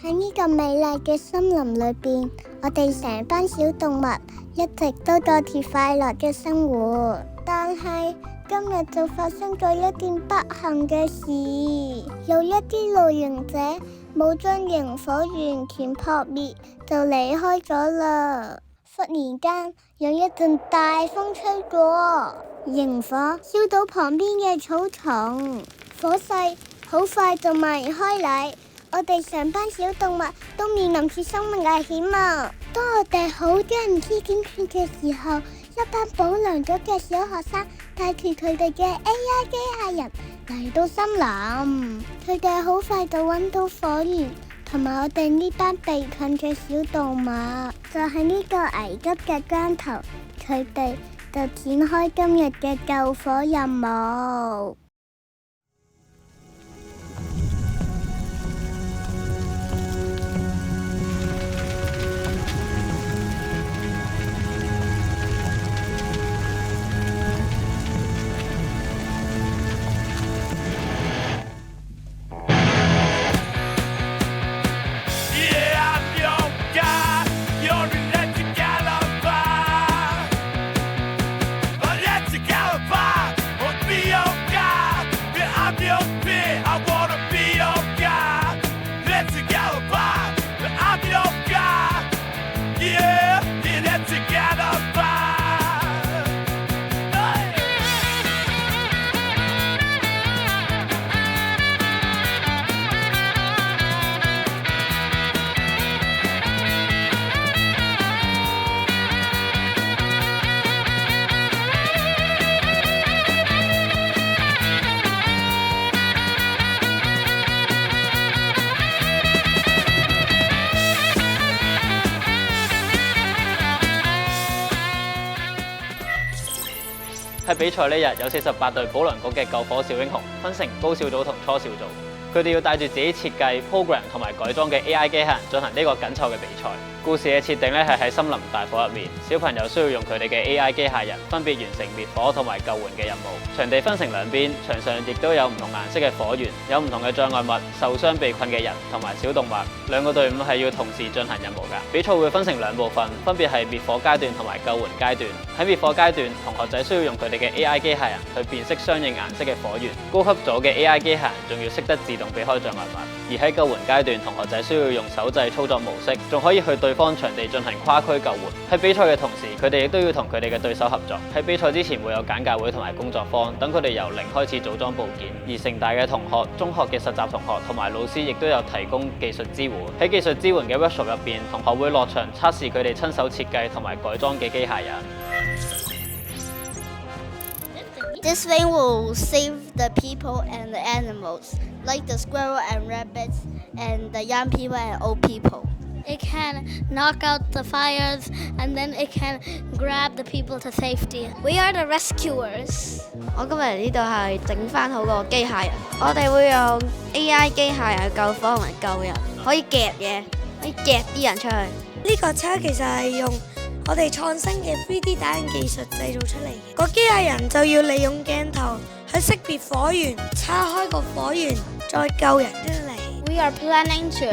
喺呢個美麗嘅森林裏邊，我哋成班小動物一直都過住快樂嘅生活。但係今日就發生咗一件不幸嘅事，有一啲露營者冇將營火完全撲滅就離開咗啦。忽然間有一陣大風吹過，營火燒到旁邊嘅草叢，火勢好快就蔓延開嚟，我哋成班小動物都面臨住生命危險啊！當我哋好驚唔知點算嘅時候，一班保良咗嘅小學生帶住佢哋嘅 AI 機械人嚟到森林，佢哋好快就揾到火源，同埋我哋呢班被困嘅小動物。就喺呢個危急嘅關頭，佢哋就展開今日嘅救火任務。喺比賽呢日有48隊保良局嘅救火小英雄，分成高小組同初小組。佢哋要帶住自己設計、program 同埋改裝嘅 AI 機械人進行呢個緊湊嘅比賽。故事嘅設定咧係喺森林大火入面，小朋友需要用佢哋嘅 AI 機械人分別完成滅火同埋救援嘅任務。場地分成兩邊，場上亦都有唔同顏色嘅火源，有唔同嘅障礙物、受傷被困嘅人同埋小動物。兩個隊伍係要同時進行任務㗎。比賽會分成兩部分，分別係滅火階段同埋救援階段。喺滅火階段，同學仔需要用佢哋嘅 AI 機械人去辨識相應顏色嘅火源。高級組嘅 AI 機械人仲要識得自動避開障礙物。而喺救援階段，同學仔需要用手掣操作模式，仲可以去對方場地進行跨區救援。喺比賽嘅同時，佢哋亦都要同佢哋嘅對手合作。喺比賽之前會有簡介會同埋工作坊，等佢哋由零開始組裝部件。而城大嘅同學、中學嘅實習同學同埋老師亦都有提供技術支援。喺技術支援嘅 workshop 入邊，同學會落場測試佢哋親手設計同埋改裝嘅機械人。This thing will save the people and the animals, like the squirrel and rabbits, and the young people and old people. It can knock out the fires, and then it can grab the people to safety. We are the rescuers. 我今日嚟呢度係整翻好個機械人，我哋會用 AI 機械人去救火同埋救人，可以夾嘢，可以夾啲人出去。呢個車其實係用我哋創新嘅 3D 打印技術製造出嚟嘅，個機械人就要利用鏡頭去識別火源，叉開個火源，再救人出嚟。We are planning to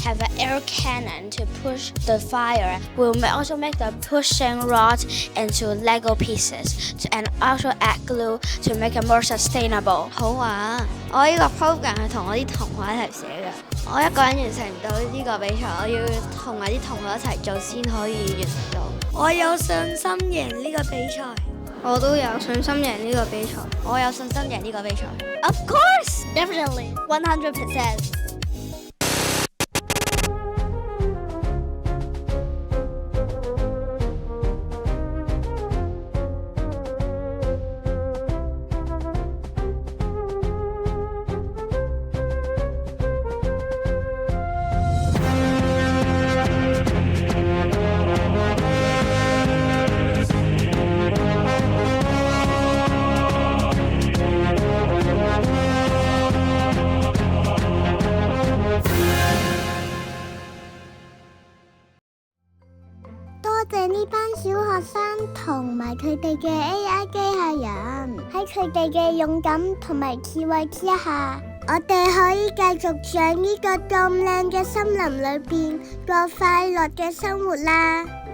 have an air cannon to push the fire. We'll also make the pushing rod into Lego pieces and also add glue to make it more sustainable. 好啊！我呢個 program 係同我啲同學一齊寫嘅，我一個人完成唔到呢個比賽，我要同埋啲同學一齊做先可以完成到。我有信心贏呢個比賽。我都有信心贏呢個比賽。我有信心贏呢個比賽。Of course, definitely, 100%.小學生同埋佢哋嘅 AI 機械人喺佢哋嘅勇敢同埋智慧之下，我哋可以繼續喺呢個咁靚嘅森林裏邊過快樂嘅生活啦。